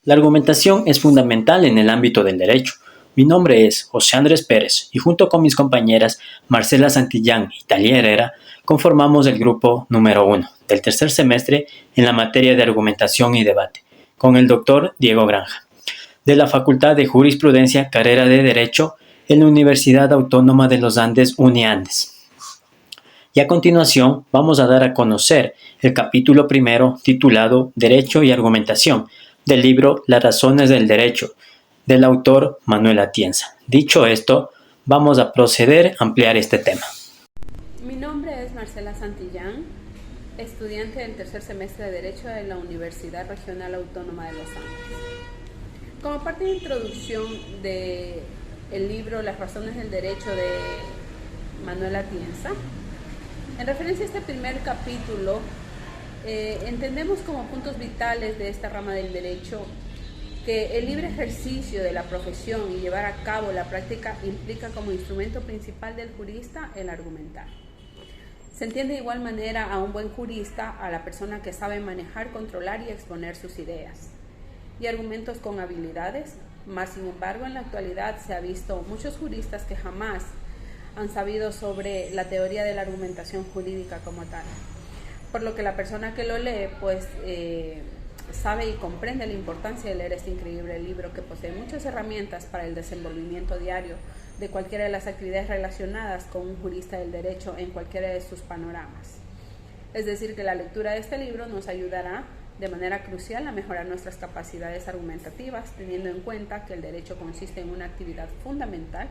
La argumentación es fundamental en el ámbito del derecho. Mi nombre es José Andrés Pérez y junto con mis compañeras Marcela Santillán y Talía Herrera conformamos el grupo número 1 del tercer semestre en la materia de argumentación y debate, con el doctor Diego Granja, de la Facultad de Jurisprudencia, carrera de Derecho en la Universidad Autónoma de los Andes, UniAndes. Y a continuación vamos a dar a conocer el capítulo primero titulado Derecho y Argumentación del libro Las razones del derecho, del autor Manuel Atienza. Dicho esto, vamos a proceder a ampliar este tema. Mi nombre es Marcela Santillán, estudiante del tercer semestre de Derecho de la Universidad Regional Autónoma de los Andes. Como parte de introducción del libro Las razones del derecho de Manuel Atienza, en referencia a este primer capítulo, entendemos como puntos vitales de esta rama del derecho que el libre ejercicio de la profesión y llevar a cabo la práctica implica como instrumento principal del jurista el argumentar. Se entiende de igual manera a un buen jurista a la persona que sabe manejar, controlar y exponer sus ideas y argumentos con habilidades, mas sin embargo en la actualidad se ha visto muchos juristas que jamás han sabido sobre la teoría de la argumentación jurídica como tal, por lo que la persona que lo lee sabe y comprende la importancia de leer este increíble libro que posee muchas herramientas para el desenvolvimiento diario de cualquiera de las actividades relacionadas con un jurista del derecho en cualquiera de sus panoramas. Es decir, que la lectura de este libro nos ayudará de manera crucial a mejorar nuestras capacidades argumentativas, teniendo en cuenta que el derecho consiste en una actividad fundamental,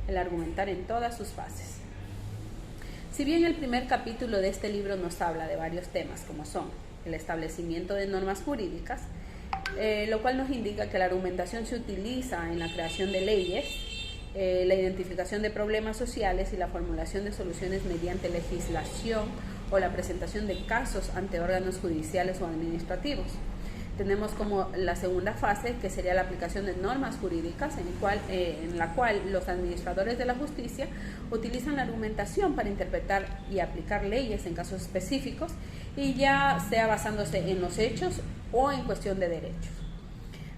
el argumentar en todas sus fases. Si bien el primer capítulo de este libro nos habla de varios temas como son el establecimiento de normas jurídicas, lo cual nos indica que la argumentación se utiliza en la creación de leyes, la identificación de problemas sociales y la formulación de soluciones mediante legislación o la presentación de casos ante órganos judiciales o administrativos. Tenemos como la segunda fase, que sería la aplicación de normas jurídicas, en la cual los administradores de la justicia utilizan la argumentación para interpretar y aplicar leyes en casos específicos, y ya sea basándose en los hechos o en cuestión de derechos.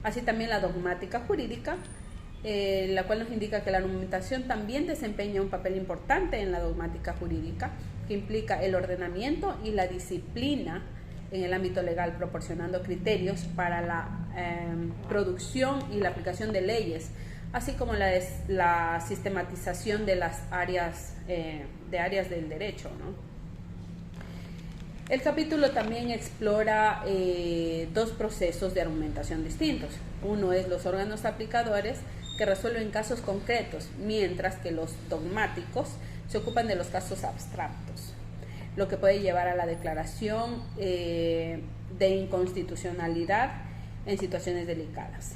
Así también la dogmática jurídica, la cual nos indica que la argumentación también desempeña un papel importante en la dogmática jurídica, que implica el ordenamiento y la disciplina en el ámbito legal, proporcionando criterios para la producción y la aplicación de leyes, así como la sistematización de las áreas del derecho, ¿no? El capítulo también explora dos procesos de argumentación distintos. Uno es los órganos aplicadores, que resuelven casos concretos, mientras que los dogmáticos se ocupan de los casos abstractos, lo que puede llevar a la declaración de inconstitucionalidad en situaciones delicadas.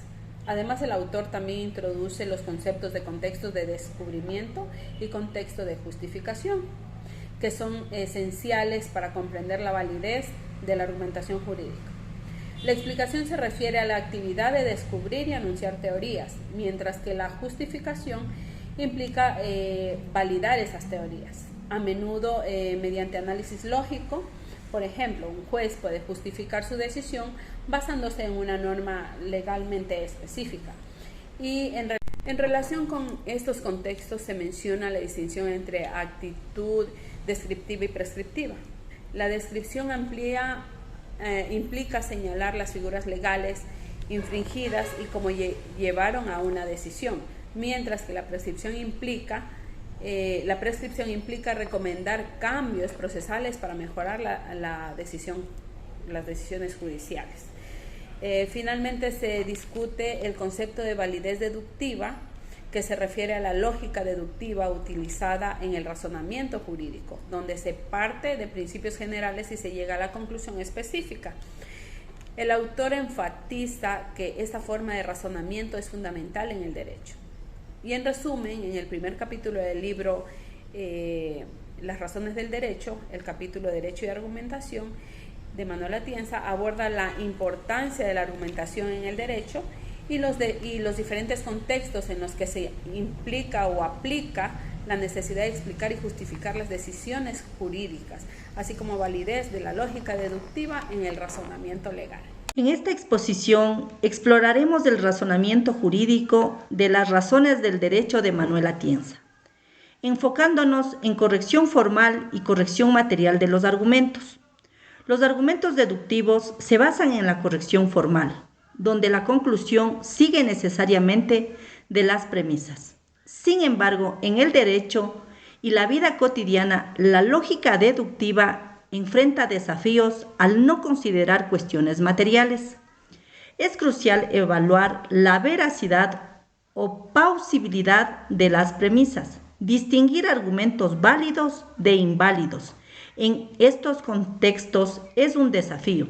Además, el autor también introduce los conceptos de contexto de descubrimiento y contexto de justificación, que son esenciales para comprender la validez de la argumentación jurídica. La explicación se refiere a la actividad de descubrir y anunciar teorías, mientras que la justificación implica validar esas teorías. A menudo mediante análisis lógico. Por ejemplo, un juez puede justificar su decisión basándose en una norma legalmente específica. Y en relación con estos contextos se menciona la distinción entre actitud descriptiva y prescriptiva. La descripción implica señalar las figuras legales infringidas y cómo llevaron a una decisión, mientras que la prescripción implica recomendar cambios procesales para mejorar las decisiones judiciales. Finalmente se discute el concepto de validez deductiva, que se refiere a la lógica deductiva utilizada en el razonamiento jurídico, donde se parte de principios generales y se llega a la conclusión específica. El autor enfatiza que esta forma de razonamiento es fundamental en el derecho. Y en resumen, en el primer capítulo del libro Las razones del derecho, el capítulo Derecho y Argumentación de Manuel Atienza aborda la importancia de la argumentación en el derecho y los diferentes contextos en los que se implica o aplica la necesidad de explicar y justificar las decisiones jurídicas, así como validez de la lógica deductiva en el razonamiento legal. En esta exposición exploraremos el razonamiento jurídico de las razones del derecho de Manuel Atienza, enfocándonos en corrección formal y corrección material de los argumentos. Los argumentos deductivos se basan en la corrección formal, donde la conclusión sigue necesariamente de las premisas. Sin embargo, en el derecho y la vida cotidiana, la lógica deductiva enfrenta desafíos al no considerar cuestiones materiales. Es crucial evaluar la veracidad o plausibilidad de las premisas, distinguir argumentos válidos de inválidos. En estos contextos es un desafío,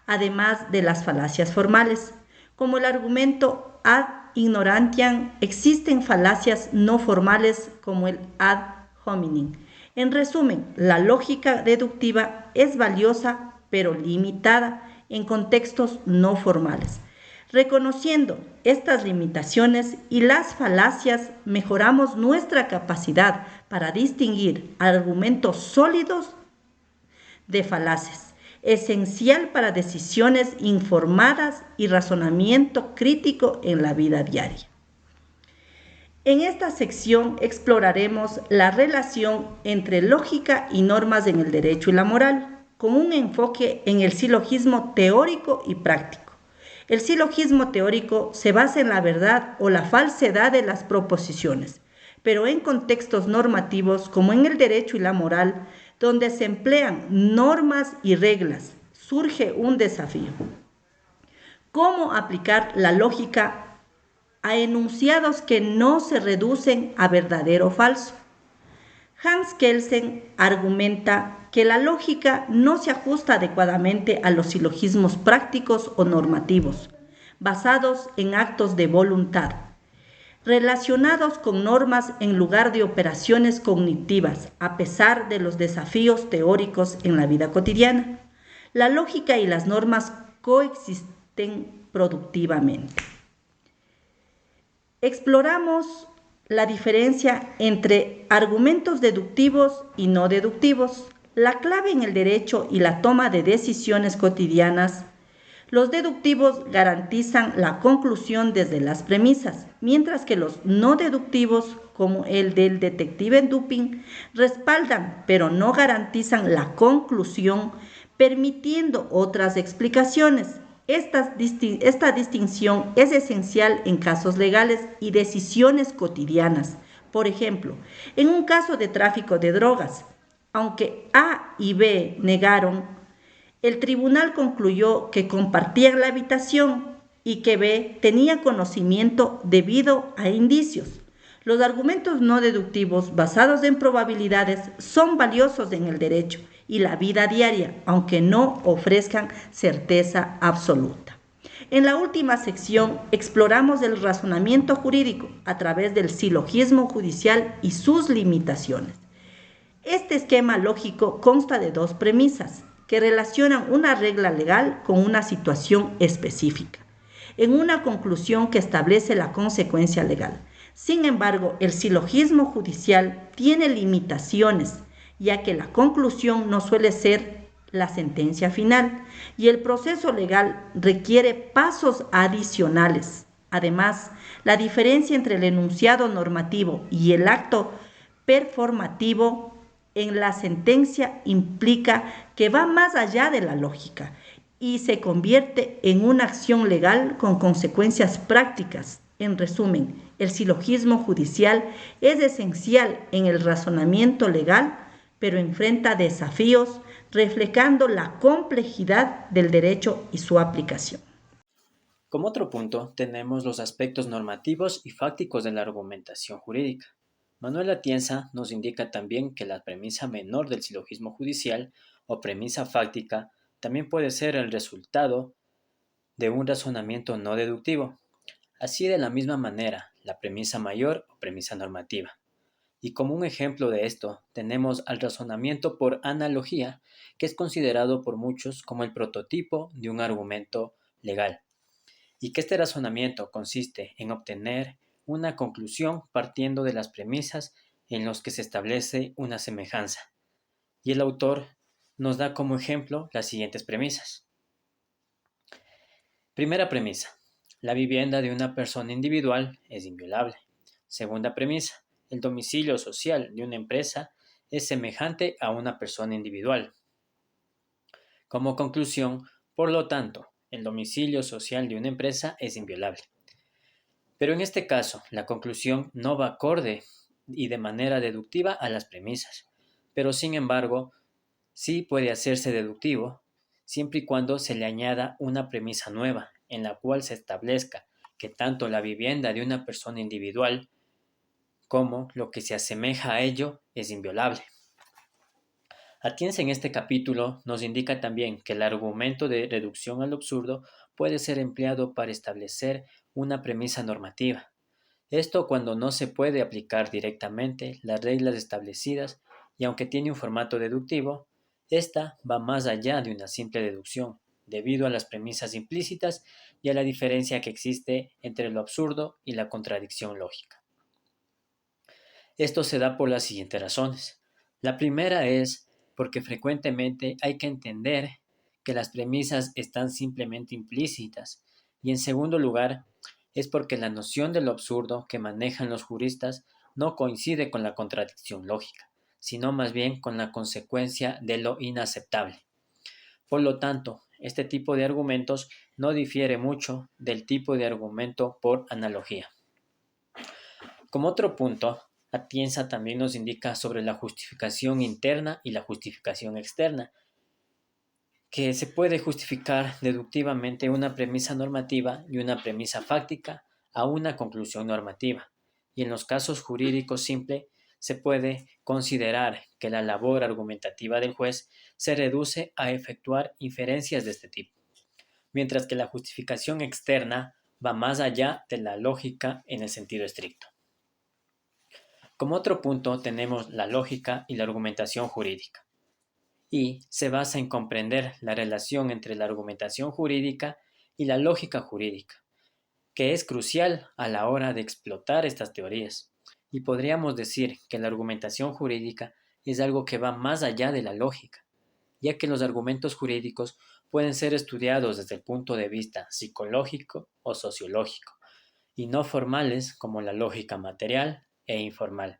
además de las falacias formales. Como el argumento ad ignorantiam, existen falacias no formales como el ad hominem. En resumen, la lógica deductiva es valiosa pero limitada en contextos no formales. Reconociendo estas limitaciones y las falacias, mejoramos nuestra capacidad para distinguir argumentos sólidos de falaces, esencial para decisiones informadas y razonamiento crítico en la vida diaria. En esta sección exploraremos la relación entre lógica y normas en el derecho y la moral, con un enfoque en el silogismo teórico y práctico. El silogismo teórico se basa en la verdad o la falsedad de las proposiciones, pero en contextos normativos como en el derecho y la moral, donde se emplean normas y reglas, surge un desafío. ¿Cómo aplicar la lógica a enunciados que no se reducen a verdadero o falso? Hans Kelsen argumenta que la lógica no se ajusta adecuadamente a los silogismos prácticos o normativos, basados en actos de voluntad, relacionados con normas en lugar de operaciones cognitivas, a pesar de los desafíos teóricos en la vida cotidiana. La lógica y las normas coexisten productivamente. Exploramos la diferencia entre argumentos deductivos y no deductivos. La clave en el derecho y la toma de decisiones cotidianas. Los deductivos garantizan la conclusión desde las premisas, mientras que los no deductivos, como el del detective en Dupin, respaldan pero no garantizan la conclusión, permitiendo otras explicaciones. Esta distinción es esencial en casos legales y decisiones cotidianas. Por ejemplo, en un caso de tráfico de drogas, aunque A y B negaron, el tribunal concluyó que compartían la habitación y que B tenía conocimiento debido a indicios. Los argumentos no deductivos basados en probabilidades son valiosos en el derecho y la vida diaria, aunque no ofrezcan certeza absoluta. En la última sección exploramos el razonamiento jurídico a través del silogismo judicial y sus limitaciones. Este esquema lógico consta de dos premisas que relacionan una regla legal con una situación específica, en una conclusión que establece la consecuencia legal. Sin embargo, el silogismo judicial tiene limitaciones, ya que la conclusión no suele ser la sentencia final y el proceso legal requiere pasos adicionales. Además, la diferencia entre el enunciado normativo y el acto performativo en la sentencia implica que va más allá de la lógica y se convierte en una acción legal con consecuencias prácticas. En resumen, el silogismo judicial es esencial en el razonamiento legal, pero enfrenta desafíos reflejando la complejidad del derecho y su aplicación. Como otro punto, tenemos los aspectos normativos y fácticos de la argumentación jurídica. Manuel Atienza nos indica también que la premisa menor del silogismo judicial o premisa fáctica también puede ser el resultado de un razonamiento no deductivo. Así, de la misma manera, la premisa mayor o premisa normativa. Y como un ejemplo de esto, tenemos al razonamiento por analogía, que es considerado por muchos como el prototipo de un argumento legal, y que este razonamiento consiste en obtener una conclusión partiendo de las premisas en los que se establece una semejanza. Y el autor nos da como ejemplo las siguientes premisas. Primera premisa. La vivienda de una persona individual es inviolable. Segunda premisa. El domicilio social de una empresa es semejante a una persona individual. Como conclusión, por lo tanto, el domicilio social de una empresa es inviolable. Pero en este caso, la conclusión no va acorde y de manera deductiva a las premisas, pero sin embargo, sí puede hacerse deductivo siempre y cuando se le añada una premisa nueva en la cual se establezca que tanto la vivienda de una persona individual como lo que se asemeja a ello es inviolable. Atienza en este capítulo nos indica también que el argumento de reducción al absurdo puede ser empleado para establecer una premisa normativa. Esto cuando no se puede aplicar directamente las reglas establecidas y aunque tiene un formato deductivo, esta va más allá de una simple deducción, debido a las premisas implícitas y a la diferencia que existe entre lo absurdo y la contradicción lógica. Esto se da por las siguientes razones. La primera es porque frecuentemente hay que entender que las premisas están simplemente implícitas y en segundo lugar es porque la noción de lo absurdo que manejan los juristas no coincide con la contradicción lógica, sino más bien con la consecuencia de lo inaceptable. Por lo tanto, este tipo de argumentos no difiere mucho del tipo de argumento por analogía. Como otro punto, Atienza también nos indica sobre la justificación interna y la justificación externa, que se puede justificar deductivamente una premisa normativa y una premisa fáctica a una conclusión normativa, y en los casos jurídicos simples se puede considerar que la labor argumentativa del juez se reduce a efectuar inferencias de este tipo, mientras que la justificación externa va más allá de la lógica en el sentido estricto. Como otro punto tenemos la lógica y la argumentación jurídica, y se basa en comprender la relación entre la argumentación jurídica y la lógica jurídica, que es crucial a la hora de explotar estas teorías. Y podríamos decir que la argumentación jurídica es algo que va más allá de la lógica, ya que los argumentos jurídicos pueden ser estudiados desde el punto de vista psicológico o sociológico, y no formales como la lógica material e informal,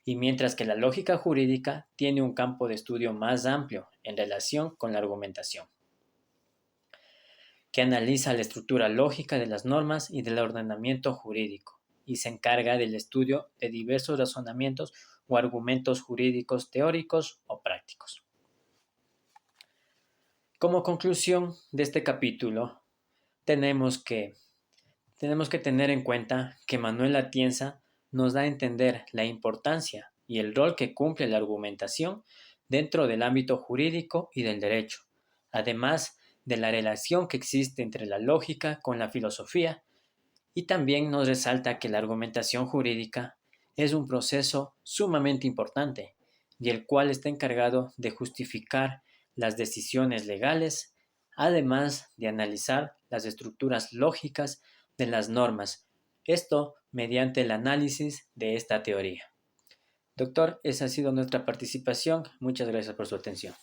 y mientras que la lógica jurídica tiene un campo de estudio más amplio en relación con la argumentación, que analiza la estructura lógica de las normas y del ordenamiento jurídico, y se encarga del estudio de diversos razonamientos o argumentos jurídicos teóricos o prácticos. Como conclusión de este capítulo, tenemos que tener en cuenta que Manuel Atienza nos da a entender la importancia y el rol que cumple la argumentación dentro del ámbito jurídico y del derecho, además de la relación que existe entre la lógica con la filosofía, y también nos resalta que la argumentación jurídica es un proceso sumamente importante y el cual está encargado de justificar las decisiones legales, además de analizar las estructuras lógicas de las normas, esto mediante el análisis de esta teoría. Doctor, esa ha sido nuestra participación. Muchas gracias por su atención.